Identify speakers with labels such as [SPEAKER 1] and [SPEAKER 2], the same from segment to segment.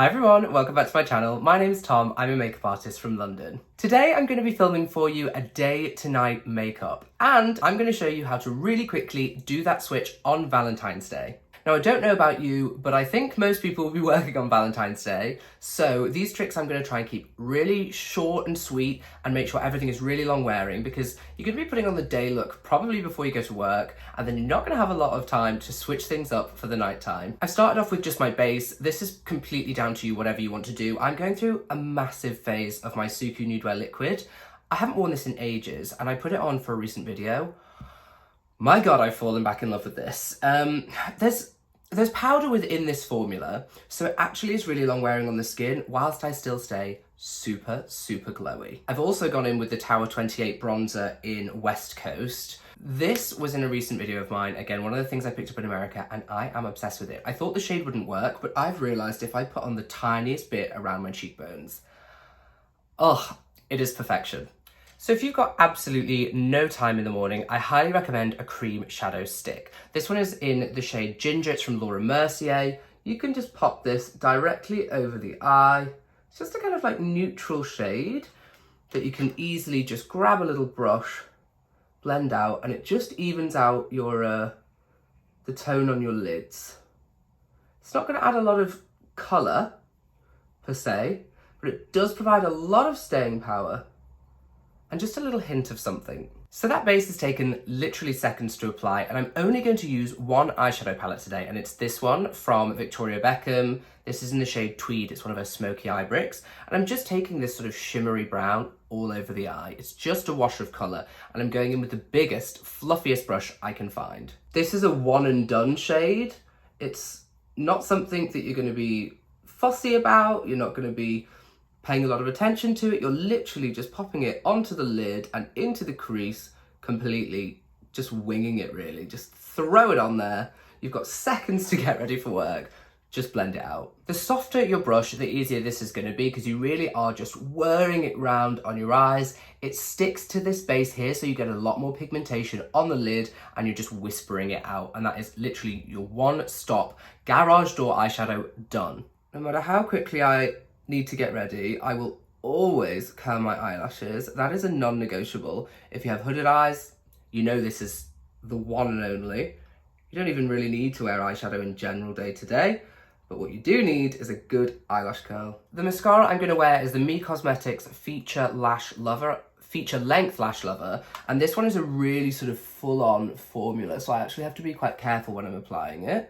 [SPEAKER 1] Hi everyone, welcome back to my channel. My name's Tom, I'm a makeup artist from London. Today I'm going to be filming for you a day to night makeup, and I'm going to show you how to really quickly do that switch on Valentine's Day. Now I don't know about you, but I think most people will be working on Valentine's Day, so these tricks I'm going to try and keep really short and sweet and make sure everything is really long wearing, because you're going to be putting on the day look probably before you go to work, and then you're not going to have a lot of time to switch things up for the night time. I started off with just my base. This is completely down to you, whatever you want to do. I'm going through a massive phase of my Suqqu Nude liquid. I haven't worn this in ages, and I put it on for a recent video. My God, I've fallen back in love with this. There's powder within this formula, so it actually is really long wearing on the skin, whilst I still stay super, super glowy. I've also gone in with the Tower 28 bronzer in West Coast. This was in a recent video of mine, again, one of the things I picked up in America, and I am obsessed with it. I thought the shade wouldn't work, but I've realised if I put on the tiniest bit around my cheekbones, oh, it is perfection. So if you've got absolutely no time in the morning, I highly recommend a cream shadow stick. This one is in the shade Ginger, it's from Mercier. You can just pop this directly over the eye. It's just a kind of like neutral shade that you can easily just grab a little brush, blend out, and it just evens out your the tone on your lids. It's not going to add a lot of colour per se, but it does provide a lot of staying power and just a little hint of something. So that base has taken literally seconds to apply, and I'm only going to use one eyeshadow palette today, and it's this one from Beckham. This is in the shade Tweed, it's one of her smoky eye bricks, and I'm just taking this sort of shimmery brown all over the eye. It's just a wash of colour, and I'm going in with the biggest, fluffiest brush I can find. This is a one and done shade. It's not something that you're going to be fussy about, you're not going to be paying a lot of attention to it. You're literally just popping it onto the lid and into the crease completely, just winging it really. Just throw it on there. You've got seconds to get ready for work. Just blend it out. The softer your brush, the easier this is going to be, because you really are just whirring it round on your eyes. It sticks to this base here, so you get a lot more pigmentation on the lid, and you're just whispering it out. And that is literally your one-stop garage door eyeshadow done. No matter how quickly I need to get ready, I will always curl my eyelashes. That is a non-negotiable. If you have hooded eyes, you know this is the one and only. You don't even really need to wear eyeshadow in general day to day, but what you do need is a good eyelash curl. The mascara I'm going to wear is the Me Cosmetics Feature Length Lash Lover, and this one is a really sort of full-on formula, so I actually have to be quite careful when I'm applying it.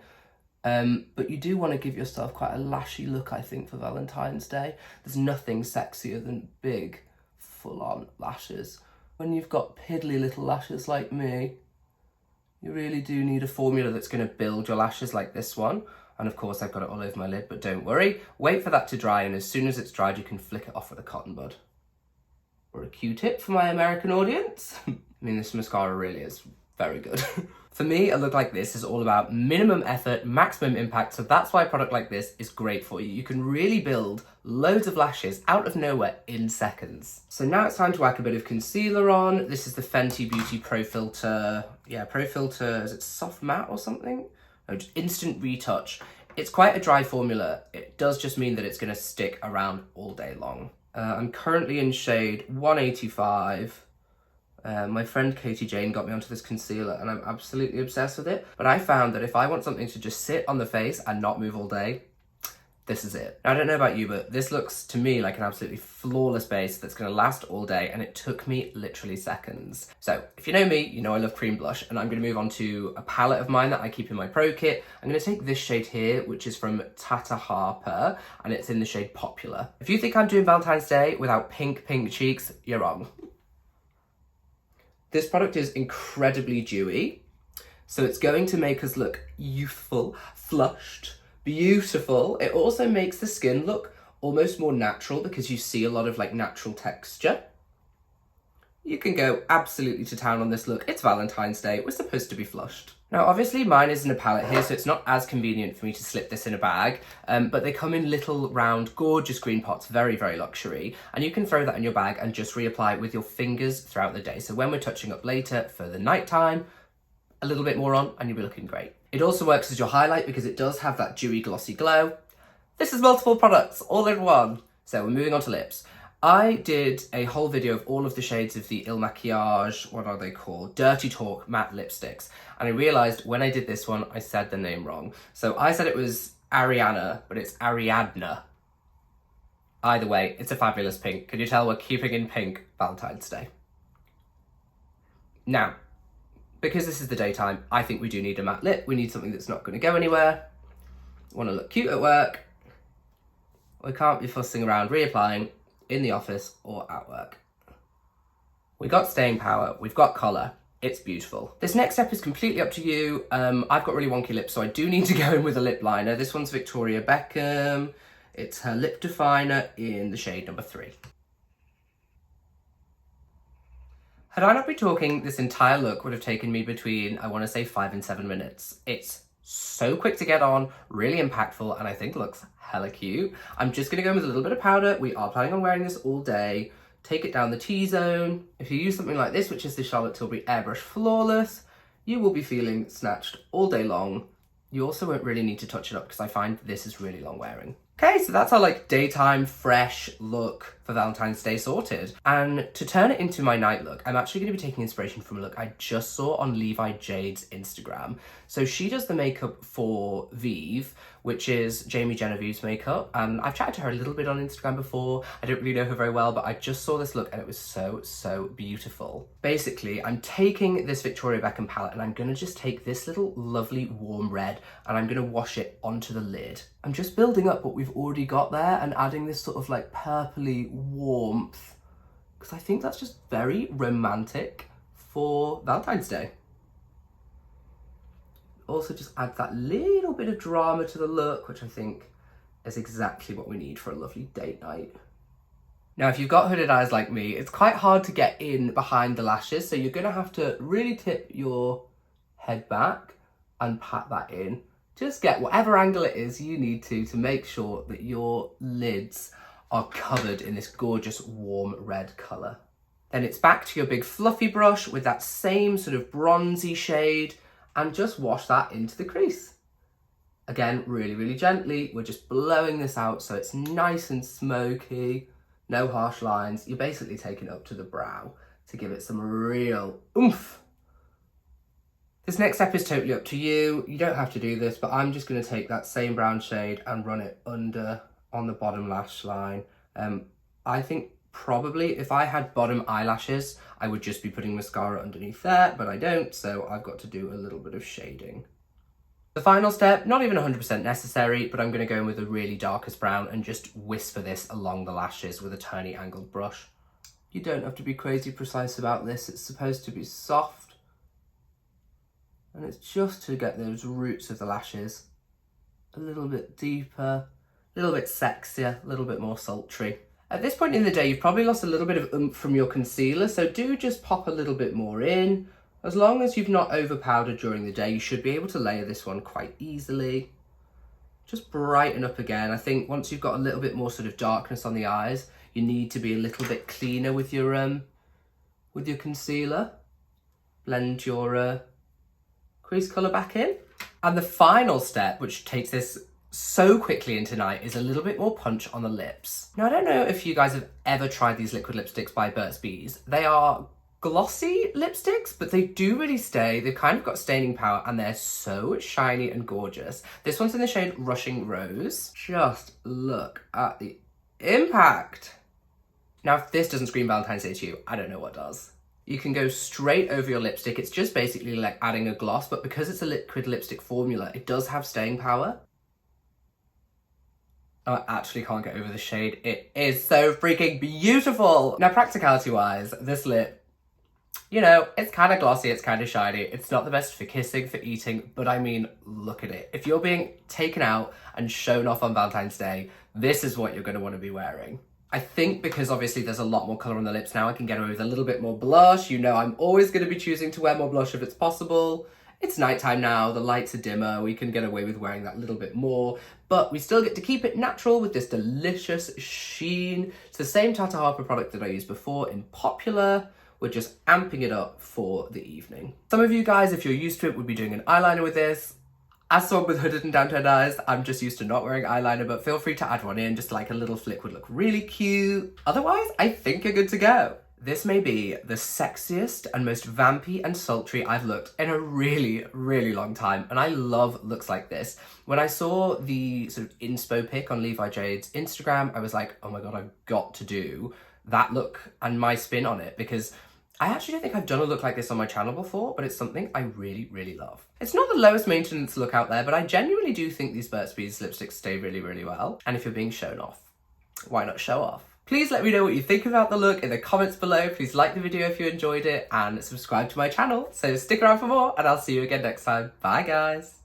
[SPEAKER 1] But you do want to give yourself quite a lashy look, I think, for Valentine's Day. There's nothing sexier than big, full-on lashes. When you've got piddly little lashes like me, you really do need a formula that's going to build your lashes like this one. And of course, I've got it all over my lid, but don't worry. Wait for that to dry, and as soon as it's dried, you can flick it off with a cotton bud. Or a Q-tip for my American audience. I mean, this mascara really is very good. For me, a look like this is all about minimum effort, maximum impact, so that's why a product like this is great for you. You can really build loads of lashes out of nowhere in seconds. So now it's time to whack a bit of concealer on. This is the Fenty Beauty Pro Filter. Yeah, Pro Filter, is it Soft Matte or something? No, just Instant Retouch. It's quite a dry formula. It does just mean that it's going to stick around all day long. I'm currently in shade 185. My friend Katie Jane got me onto this concealer, and I'm absolutely obsessed with it. But I found that if I want something to just sit on the face and not move all day, this is it. Now, I don't know about you, but this looks to me like an absolutely flawless base that's going to last all day, and it took me literally seconds. So if you know me, you know I love cream blush, and I'm going to move on to a palette of mine that I keep in my pro kit. I'm going to take this shade here, which is from Tata Harper, and it's in the shade Popular. If you think I'm doing Valentine's Day without pink cheeks, you're wrong. This product is incredibly dewy, so it's going to make us look youthful, flushed, beautiful. It also makes the skin look almost more natural, because you see a lot of like natural texture. You can go absolutely to town on this look. It's Valentine's Day, we're supposed to be flushed. Now obviously mine is in a palette here, so it's not as convenient for me to slip this in a bag, but they come in little round gorgeous green pots, very, very luxury, and you can throw that in your bag and just reapply with your fingers throughout the day. So when we're touching up later for the nighttime, a little bit more on and you'll be looking great. It also works as your highlight because it does have that dewy glossy glow. This is multiple products all in one. So we're moving on to lips. I did a whole video of all of the shades of the Il Maquillage, what are they called? Dirty Talk matte lipsticks. And I realised when I did this one, I said the name wrong. So I said it was Ariana, but it's Ariadna. Either way, it's a fabulous pink. Can you tell we're keeping in pink Valentine's Day? Now, because this is the daytime, I think we do need a matte lip. We need something that's not going to go anywhere. Want to look cute at work. We can't be fussing around reapplying in the office or at work. We got staying power, we've got colour, it's beautiful. This next step is completely up to you. I've got really wonky lips, so I do need to go in with a lip liner. This one's Victoria Beckham. It's her lip definer in the shade number 3. Had I not been talking, this entire look would have taken me between, I want to say 5 and 7 minutes. It's so quick to get on, really impactful, and I think looks hella cute. I'm just gonna go in with a little bit of powder. We are planning on wearing this all day. Take it down the T-zone. If you use something like this, which is the Charlotte Tilbury Airbrush Flawless, you will be feeling snatched all day long. You also won't really need to touch it up because I find this is really long wearing. Okay, so that's our like daytime fresh look for Valentine's Day sorted. And to turn it into my night look, I'm actually going to be taking inspiration from a look I just saw on Levi Jade's Instagram. So she does the makeup for Vive, which is Jamie Genevieve's makeup. And I've chatted to her a little bit on Instagram before. I don't really know her very well, but I just saw this look and it was so beautiful. Basically, I'm taking this Victoria Beckham palette and I'm going to just take this little lovely warm red and I'm going to wash it onto the lid. I'm just building up what we've already got there and adding this sort of like purpley warmth because I think that's just very romantic for Valentine's Day. Also just add that little bit of drama to the look, which I think is exactly what we need for a lovely date night. Now, if you've got hooded eyes like me, it's quite hard to get in behind the lashes, so you're gonna have to really tip your head back and pat that in. Just get whatever angle it is you need to make sure that your lids are covered in this gorgeous warm red colour. Then it's back to your big fluffy brush with that same sort of bronzy shade and just wash that into the crease. Again, really gently, we're just blowing this out so it's nice and smoky, no harsh lines. You're basically taking it up to the brow to give it some real oomph. This next step is totally up to you. You don't have to do this, but I'm just going to take that same brown shade and run it under on the bottom lash line. I think probably if I had bottom eyelashes, I would just be putting mascara underneath there, but I don't, so I've got to do a little bit of shading. The final step, not even 100% necessary, but I'm going to go in with a really darkest brown and just whisper this along the lashes with a tiny angled brush. You don't have to be crazy precise about this. It's supposed to be soft. And it's just to get those roots of the lashes a little bit deeper, a little bit sexier, a little bit more sultry. At this point in the day, you've probably lost a little bit of oomph from your concealer, so do just pop a little bit more in. As long as you've not over-powdered during the day, you should be able to layer this one quite easily. Just brighten up again. I think once you've got a little bit more sort of darkness on the eyes, you need to be a little bit cleaner with your concealer. Blend your crease colour back in. And the final step, which takes this so quickly into night, is a little bit more punch on the lips. Now, I don't know if you guys have ever tried these liquid lipsticks by Burt's Bees. They are glossy lipsticks, but they do really stay. They've kind of got staining power and they're so shiny and gorgeous. This one's in the shade Rushing Rose. Just look at the impact. Now, if this doesn't scream Valentine's Day to you, I don't know what does. You can go straight over your lipstick. It's just basically like adding a gloss, but because it's a liquid lipstick formula, it does have staying power. I actually can't get over the shade. It is so freaking beautiful. Now, practicality-wise, this lip, you know, it's kind of glossy, it's kind of shiny. It's not the best for kissing, for eating, but I mean, look at it. If you're being taken out and shown off on Valentine's Day, this is what you're going to want to be wearing. I think because obviously there's a lot more colour on the lips now, I can get away with a little bit more blush. You know, I'm always going to be choosing to wear more blush if it's possible. It's nighttime now, the lights are dimmer, we can get away with wearing that little bit more, but we still get to keep it natural with this delicious sheen. It's the same Tata Harper product that I used before in Popular. We're just amping it up for the evening. Some of you guys, if you're used to it, would be doing an eyeliner with this. As someone with hooded and downturned eyes, I'm just used to not wearing eyeliner, but feel free to add one in, just like a little flick would look really cute. Otherwise, I think you're good to go. This may be the sexiest and most vampy and sultry I've looked in a really, really long time, and I love looks like this. When I saw the sort of inspo pic on Levi Jade's Instagram, I was like, oh my god, I've got to do that look and my spin on it, because I actually don't think I've done a look like this on my channel before, but it's something I really, really love. It's not the lowest maintenance look out there, but I genuinely do think these Burt's Bees lipsticks stay really, really well. And if you're being shown off, why not show off? Please let me know what you think about the look in the comments below. Please like the video if you enjoyed it and subscribe to my channel. So stick around for more and I'll see you again next time. Bye guys.